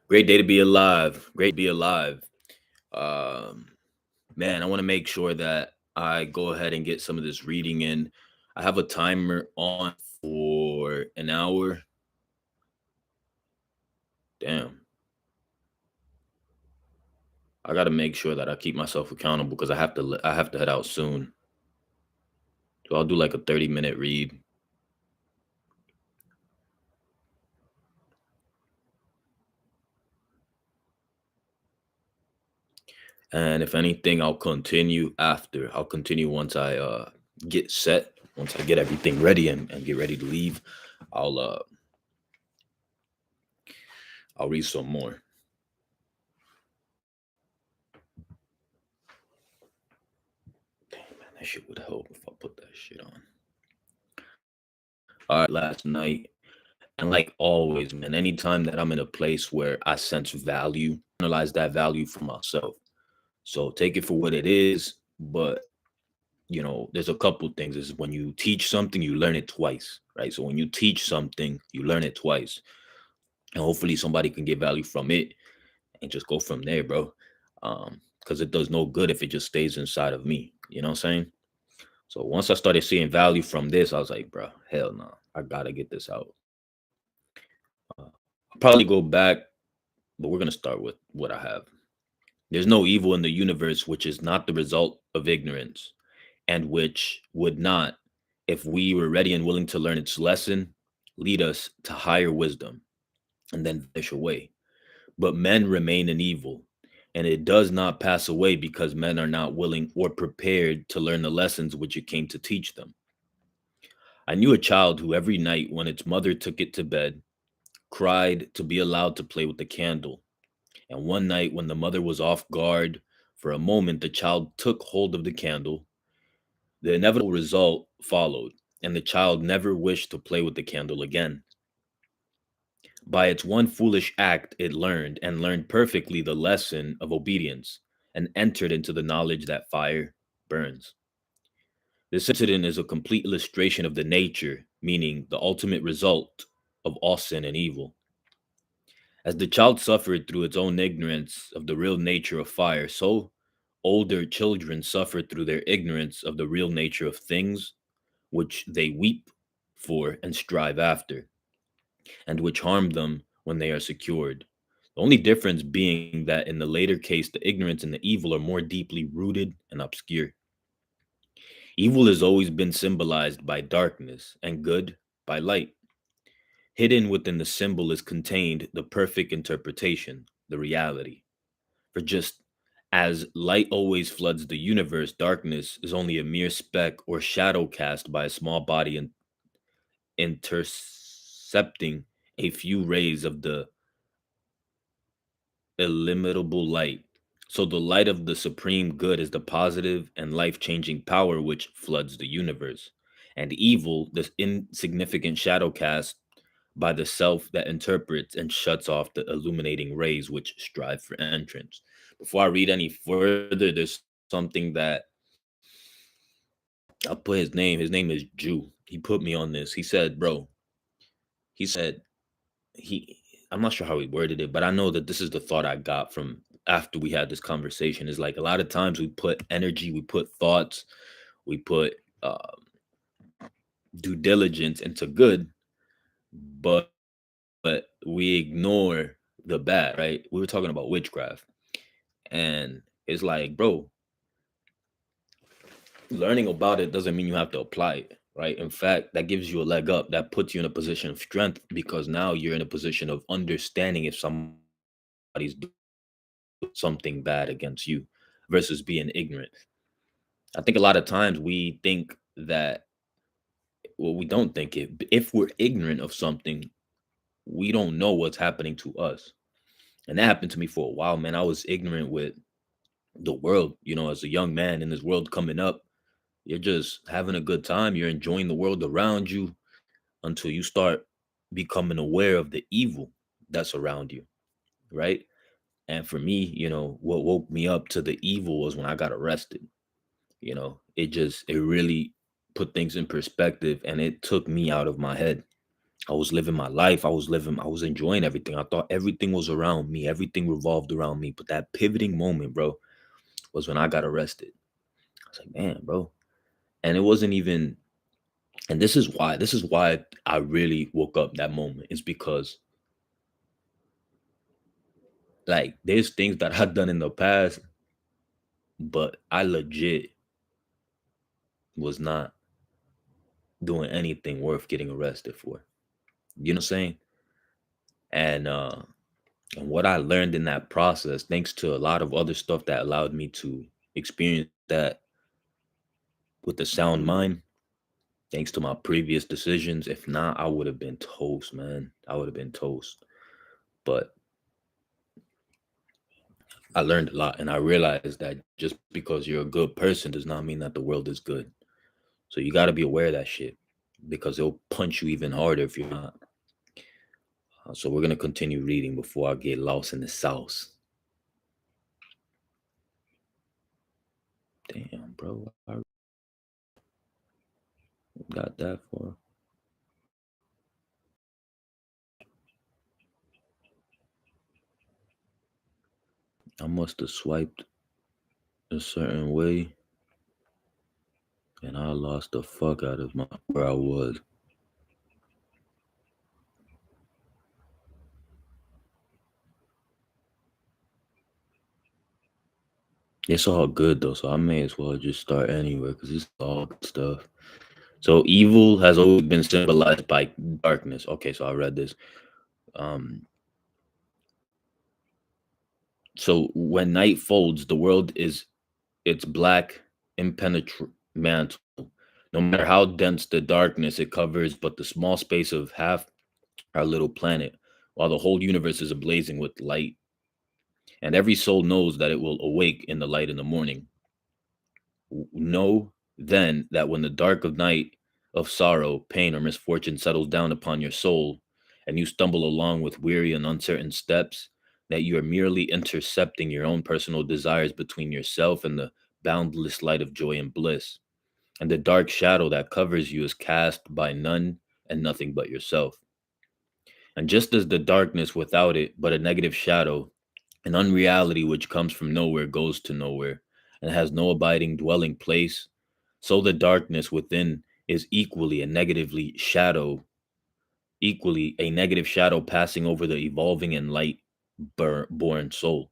Great day to be alive. Great to be alive. Um, Man, I want to make sure that I go ahead and get some of this reading in. I have a timer on for an hour. Damn, I got to make sure that I keep myself accountable because I have to head out soon. So I'll do like a 30-minute read. And if anything, I'll continue after. I'll continue once I get set, once I get everything ready and get ready to leave. I'll uh I'll read some more. Damn man, that shit would help if I put that shit on. All right, last night. And like always, man, anytime that I'm in a place where I sense value, analyze that value for myself. So take it for what it is. But, there's a couple things. Is when you teach something, you learn it twice, right? So when you teach something, you learn it twice. And hopefully somebody can get value from it and just go from there, bro. Because it does no good if it just stays inside of me. You know what I'm saying? So once I started seeing value from this, I was like, bro, hell no, I gotta get this out. I'll probably go back, but we're gonna start with what I have. There's no evil in the universe which is not the result of ignorance, and which would not, if we were ready and willing to learn its lesson, lead us to higher wisdom and then vanish away. But men remain in evil, and it does not pass away because men are not willing or prepared to learn the lessons which it came to teach them. I knew a child who every night when its mother took it to bed cried to be allowed to play with the candle. And one night, when the mother was off guard, for a moment the child took hold of the candle. The inevitable result followed, and the child never wished to play with the candle again. By its one foolish act, it learned, and learned perfectly the lesson of obedience, and entered into the knowledge that fire burns. This incident is a complete illustration of the nature, meaning the ultimate result of all sin and evil. As the child suffered through its own ignorance of the real nature of fire, so older children suffer through their ignorance of the real nature of things which they weep for and strive after, and which harm them when they are secured. The only difference being that in the later case, the ignorance and the evil are more deeply rooted and obscure. Evil has always been symbolized by darkness, and good by light. Hidden within the symbol is contained the perfect interpretation, the reality. For just as light always floods the universe, darkness is only a mere speck or shadow cast by a small body intercepting a few rays of the illimitable light. So the light of the supreme good is the positive and life changing power which floods the universe. And evil, this insignificant shadow cast by the self that interprets and shuts off the illuminating rays which strive for entrance. Before I read any further, there's something that I'll put his name. His name is Jew. He put me on this. He said, bro, he said, he, I'm not sure how he worded it, but I know that this is the thought I got from after we had this conversation is like a lot of times we put energy, we put thoughts, we put uh, due diligence into good, but we ignore the bad, right? We were talking about witchcraft, and it's like, bro, learning about it doesn't mean you have to apply it, right? In fact, that gives you a leg up. That puts you in a position of strength because now you're in a position of understanding if somebody's doing something bad against you versus being ignorant. I think a lot of times we think that, well, we don't think it. If we're ignorant of something, we don't know what's happening to us. And that happened to me for a while, man. I was ignorant with the world, as a young man in this world coming up. You're just having a good time. You're enjoying the world around you until you start becoming aware of the evil that's around you, right? And for me, what woke me up to the evil was when I got arrested. It really put things in perspective and it took me out of my head. I was living my life. I was enjoying everything. I thought everything was around me. Everything revolved around me. But that pivoting moment, bro, was when I got arrested. I was like, man, bro. And it wasn't even, and this is why I really woke up that moment. It's because like there's things that I've done in the past, but I legit was not doing anything worth getting arrested for. You know what I'm saying? And and what I learned in that process, thanks to a lot of other stuff that allowed me to experience that with a sound mind, thanks to my previous decisions. If not, I would have been toast, man. I would have been toast. But I learned a lot and I realized that just because you're a good person does not mean that the world is good. So you got to be aware of that shit because it'll punch you even harder if you're not. So we're going to continue reading before I get lost in the sauce. Damn, bro. I got that far. I must have swiped a certain way and I lost the fuck out of my where I was. It's all good though, so I may as well just start anywhere because it's all good stuff. So evil has always been symbolized by darkness. Okay, so I read this. Um, so when night folds, the world is its black, impenetrable mantle. No matter how dense the darkness it covers, but the small space of half our little planet, while the whole universe is ablazing with light, and every soul knows that it will awake in the light in the morning. Know then that when the dark of night of sorrow, pain, or misfortune settles down upon your soul, and you stumble along with weary and uncertain steps, that you are merely intercepting your own personal desires between yourself and the boundless light of joy and bliss. And the dark shadow that covers you is cast by none and nothing but yourself. And just as the darkness without it, but a negative shadow, an unreality which comes from nowhere goes to nowhere and has no abiding dwelling place, so the darkness within is equally a negative shadow passing over the evolving and light born soul.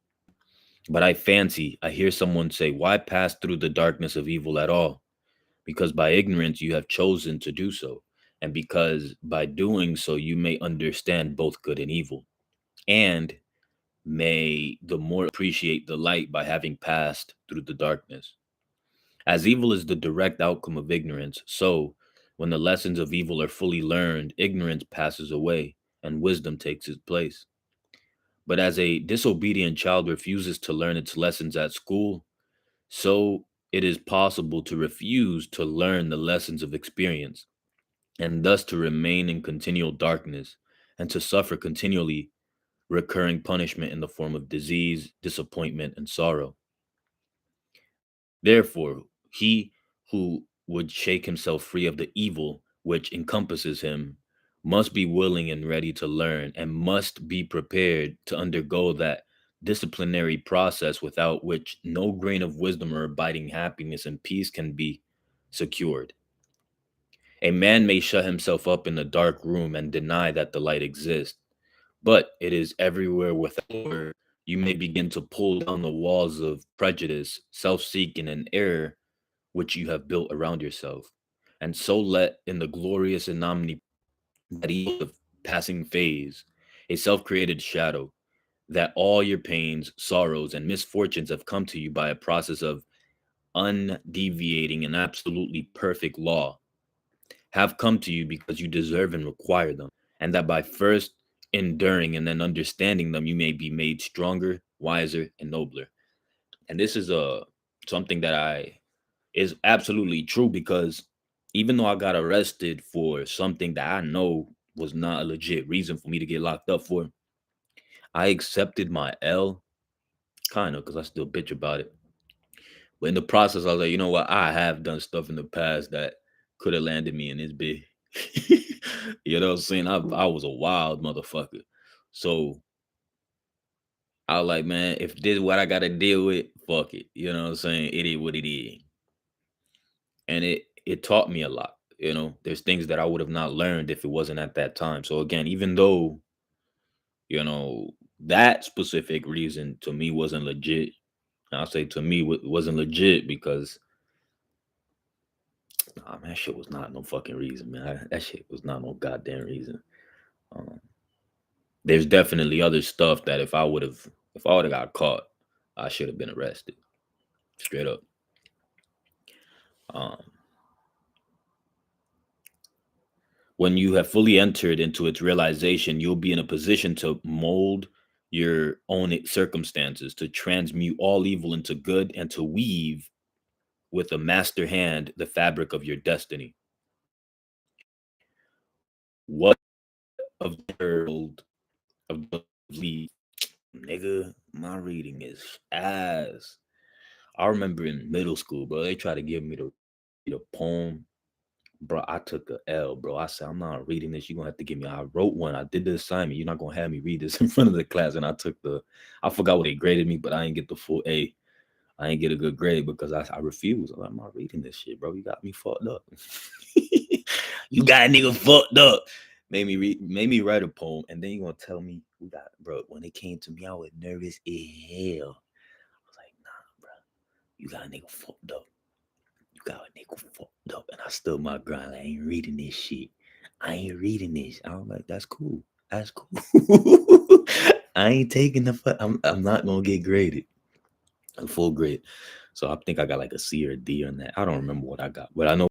But I fancy I hear someone say, why pass through the darkness of evil at all? Because by ignorance you have chosen to do so, and because by doing so you may understand both good and evil, and may the more appreciate the light by having passed through the darkness. As evil is the direct outcome of ignorance, so when the lessons of evil are fully learned, ignorance passes away and wisdom takes its place. But as a disobedient child refuses to learn its lessons at school, so it is possible to refuse to learn the lessons of experience, and thus to remain in continual darkness and to suffer continually recurring punishment in the form of disease, disappointment, and sorrow. Therefore, he who would shake himself free of the evil which encompasses him must be willing and ready to learn and must be prepared to undergo that disciplinary process without which no grain of wisdom or abiding happiness and peace can be secured. A man may shut himself up in a dark room and deny that the light exists, but it is everywhere without. You may begin to pull down the walls of prejudice, self seeking, and error which you have built around yourself. And so let in the glorious and that each of passing phase, a self created shadow, that all your pains, sorrows, and misfortunes have come to you by a process of undeviating and absolutely perfect law, have come to you because you deserve and require them, and that by first enduring and then understanding them, you may be made stronger, wiser, and nobler. And this is something that I is absolutely true because even though I got arrested for something that I know was not a legit reason for me to get locked up for, I accepted my L kind of because I still bitch about it. But in the process, I was like, you know what? I have done stuff in the past that could have landed me in this bit. You know what I'm saying? I was a wild motherfucker. So I was like, man, if this is what I gotta deal with, fuck it. You know what I'm saying? It is what it is. And it taught me a lot. You know, there's things that I would have not learned if it wasn't at that time. So again, even though, you know, that specific reason to me wasn't legit, I'll say to me wasn't legit because nah, man, that shit was not no fucking reason, man. That shit was not no goddamn reason. Um, there's definitely other stuff that if I would have got caught, I should have been arrested. Straight up. Um, when you have fully entered into its realization, you'll be in a position to mold your own circumstances, to transmute all evil into good, and to weave with a master hand the fabric of your destiny. What of the world of the lead, nigga? My reading is ass. I remember in middle school, bro, they tried to give me the poem. Bro, I took a L, bro. I said, I'm not reading this. You're gonna have to give me. I wrote one. I did the assignment. You're not gonna have me read this in front of the class. And I forgot what they graded me, but I didn't get the full A. I didn't get a good grade because I refused. I'm like, I'm not reading this shit, bro. You got me fucked up. You got a nigga fucked up. Made me write a poem, and then you gonna tell me we got, bro. When it came to me, I was nervous as hell. I was like, nah, bro. You got a nigga fucked up. You got a nigga fucked up. And I stood my ground. I ain't reading this shit. I ain't reading this. I was like, that's cool. That's cool. I ain't taking the fuck. I'm not gonna get graded. A full grade. So I think I got like a C or a D on that. I don't remember what I got, but I know